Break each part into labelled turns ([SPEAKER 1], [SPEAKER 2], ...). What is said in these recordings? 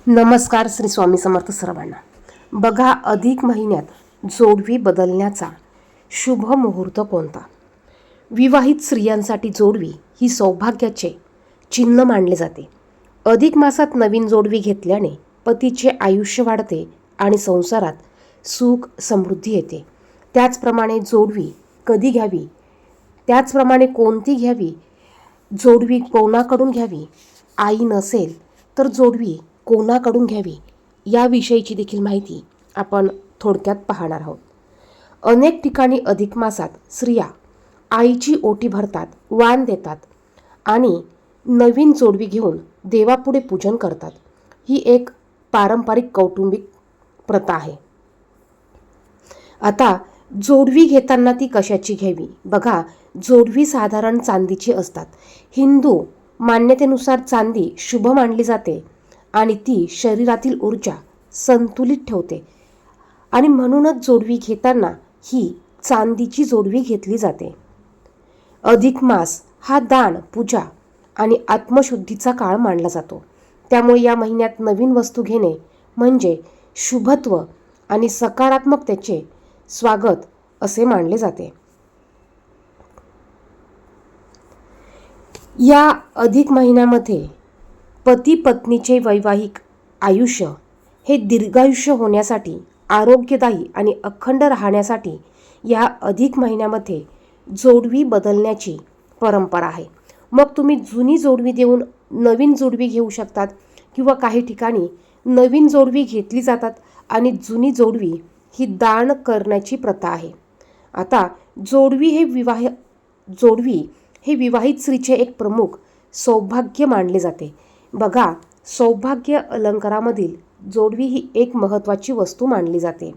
[SPEAKER 1] नमस्कार. श्री स्वामी समर्थ सर्वांना. बघा, अधिक महिन्यात जोडवी बदलण्याचा शुभ मुहूर्त कोणता? विवाहित स्त्रियांसाठी जोडवी ही सौभाग्याचे चिन्ह मानले जाते. अधिक मासात नवीन जोडवी घेतल्याने पतीचे आयुष्य वाढते आणि संसारात सुख समृद्धी येते. त्याचप्रमाणे जोडवी कधी घ्यावी, त्याचप्रमाणे कोणती घ्यावी, जोडवी कोणाकडून घ्यावी, आई नसेल तर जोडवी कोणाकडून घ्यावी, याविषयीची देखील माहिती आपण थोडक्यात पाहणार आहोत. अनेक ठिकाणी अधिक मासात स्त्रिया आईची ओटी भरतात, वाण देतात आणि नवीन जोडवी घेऊन देवापुढे पूजन करतात. ही एक पारंपरिक कौटुंबिक प्रथा आहे. आता जोडवी घेताना ती कशाची घ्यावी? बघा, जोडवी साधारण चांदीची असतात. हिंदू मान्यतेनुसार चांदी शुभ मानली जाते आणि ती शरीरातील ऊर्जा संतुलित ठेवते आणि म्हणूनच जोडवी घेताना ही चांदीची जोडवी घेतली जाते. अधिक मास हा दान, पूजा आणि आत्मशुद्धीचा काळ मानला जातो. त्यामुळे या महिन्यात नवीन वस्तू घेणे म्हणजे शुभत्व आणि सकारात्मकतेचे स्वागत असे मानले जाते. या अधिक महिन्यामध्ये पती पत्नीचे वैवाहिक आयुष्य हे दीर्घायुष्य होण्यासाठी, आरोग्यदायी आणि अखंड राहण्यासाठी या अधिक महिन्यामध्ये जोडवी बदलण्याची परंपरा आहे. मग तुम्ही जुनी जोडवी देऊन नवीन जोडवी घेऊ शकतात किंवा काही ठिकाणी नवीन जोडवी घेतली जातात आणि जुनी जोडवी ही दान करण्याची प्रथा आहे. आता जोडवी हे विवाहित स्त्रीचे एक प्रमुख सौभाग्य मानले जाते. बघा, सौभाग्य अलंकारामधील जोडवी ही एक महत्त्वाची वस्तू मानली जाते.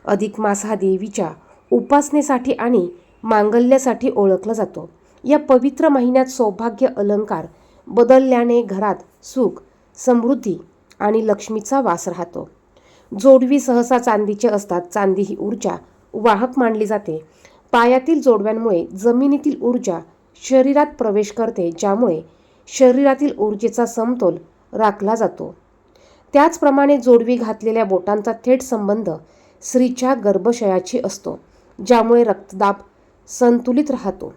[SPEAKER 1] अधिक मास हा देवीच्या उपासनेसाठी आणि मांगल्यासाठी ओळखला जातो. या पवित्र महिन्यात सौभाग्य अलंकार बदलल्याने घरात सुख, समृद्धी आणि लक्ष्मीचा वास राहतो. जोडवी सहसा चांदीचे असतात. चांदी ही ऊर्जा वाहक मानली जाते. पायातील जोडव्यांमुळे जमिनीतील ऊर्जा शरीरात प्रवेश करते, ज्यामुळे शरीरातील ऊर्जेचा समतोल राखला जातो. त्याचप्रमाणे जोडवी घातलेल्या बोटांचा थेट संबंध स्त्रीच्या गर्भाशयाशी असतो, ज्यामुळे रक्तदाब संतुलित राहतो.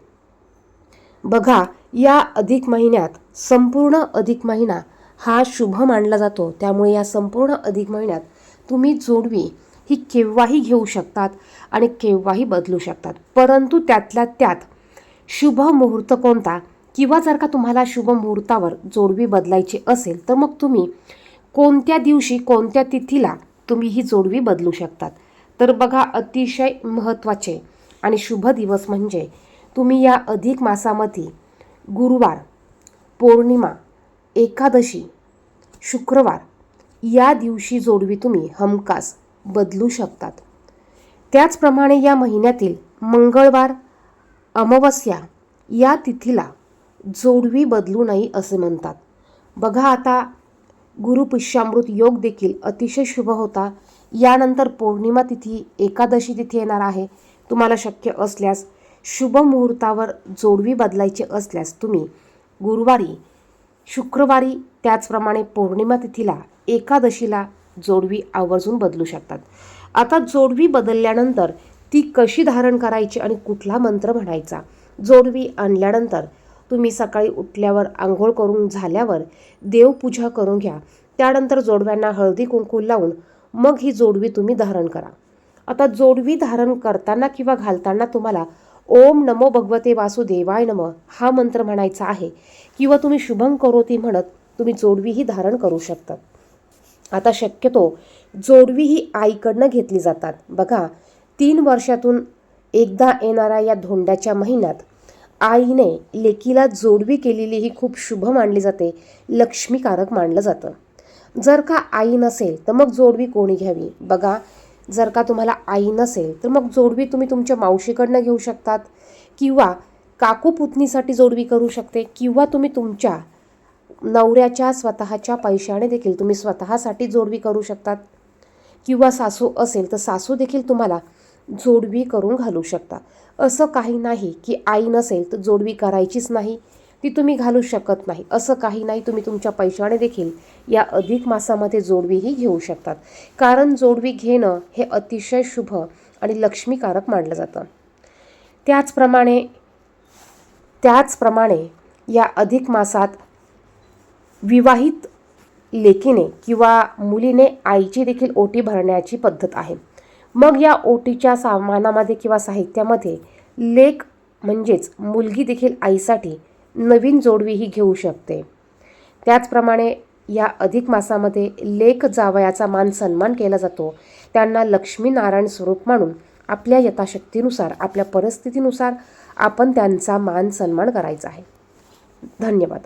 [SPEAKER 1] बघा, या अधिक महिन्यात संपूर्ण अधिक महिना हा शुभ मानला जातो. त्यामुळे या संपूर्ण अधिक महिन्यात तुम्ही जोडवी ही केव्हाही घेऊ शकतात आणि केव्हाही बदलू शकतात. परंतु त्यातल्या त्यात शुभ मुहूर्त कोणता, किंवा जर का तुम्हाला शुभ मुहूर्तावर जोडवी बदलायची असेल तर मग तुम्ही कोणत्या दिवशी, कोणत्या तिथीला तुम्ही ही जोडवी बदलू शकतात. तर बघा, अतिशय महत्त्वाचे आणि शुभ दिवस म्हणजे तुम्ही या अधिक मासामध्ये गुरुवार, पौर्णिमा, एकादशी, शुक्रवार या दिवशी जोडवी तुम्ही हमखास बदलू शकतात. त्याचप्रमाणे या महिन्यातील मंगळवार, अमावस्या या तिथीला जोडवी बदलू नये असे म्हणतात. बघा, आता गुरुपुष्यामृत योग देखील अतिशय शुभ होता. यानंतर पौर्णिमा तिथी, एकादशी तिथी येणार आहे. तुम्हाला शक्य असल्यास शुभ मुहूर्तावर जोडवी बदलायची असल्यास तुम्ही गुरुवारी, शुक्रवारी, त्याचप्रमाणे पौर्णिमा तिथीला, एकादशीला जोडवी आवर्जून बदलू शकतात. आता जोडवी बदलल्यानंतर ती कशी धारण करायची आणि कुठला मंत्र म्हणायचा? जोडवी आणल्यानंतर तुम्ही सकाळी उठल्यावर, आंघोळ करून झाल्यावर देवपूजा करून घ्या. त्यानंतर जोडव्यांना हळदी कुंकू लावून मग ही जोडवी तुम्ही धारण करा. आता जोडवी धारण करताना किंवा घालताना तुम्हाला ओम नमो भगवते वासुदेवाय नमः हा मंत्र म्हणायचा आहे, किंवा तुम्ही शुभं करोती म्हणत तुम्ही जोडवी ही धारण करू शकता. आता शक्यतो जोडवी ही आईकडनं घेतली जातात. बघा, 3 वर्षातून एकदा येणाऱ्या या धोंड्याच्या महिन्यात आईने लेकीला जोडवी केलेली ही खूप शुभ मानली जाते, लक्ष्मीकारक मानलं जातं. जर का आई नसेल तर मग जोडवी कोणी घ्यावी? बघा, जर का तुम्हाला आई नसेल तर मग जोडवी तुम्ही तुमच्या मावशीकडनं घेऊ शकतात, किंवा काकू पुतणीसाठी जोडवी करू शकते, किंवा तुम्ही तुमच्या नवऱ्याच्या स्वतःच्या पैशाने देखील तुम्ही स्वतःसाठी जोडवी करू शकतात, किंवा सासू असेल तर सासू देखील तुम्हाला जोडवी करून घालू शकता. असं काही नाही की आई नसेल तर जोडवी करायचीच नाही, ती तुम्ही घालू शकत नाही असं काही नाही. तुम्ही तुमच्या पैशाने देखील या अधिक मासामध्ये जोडवीही घेऊ शकतात. कारण जोडवी घेणं हे अतिशय शुभ आणि लक्ष्मीकारक मानलं जातं. त्याचप्रमाणे या अधिक मासात विवाहित लेकीने किंवा मुलीने आईची देखील ओटी भरण्याची पद्धत आहे. मग या ओटीच्या सामानामध्ये किंवा साहित्यामध्ये लेक म्हणजेच मुलगी देखील आईसाठी नवीन जोडवीही घेऊ शकते. त्याचप्रमाणे या अधिक मासामध्ये लेक जावयाचा मान सन्मान केला जातो. त्यांना लक्ष्मीनारायण स्वरूप मानून आपल्या यथाशक्तीनुसार, आपल्या परिस्थितीनुसार आपण त्यांचा मान सन्मान करायचा आहे. धन्यवाद.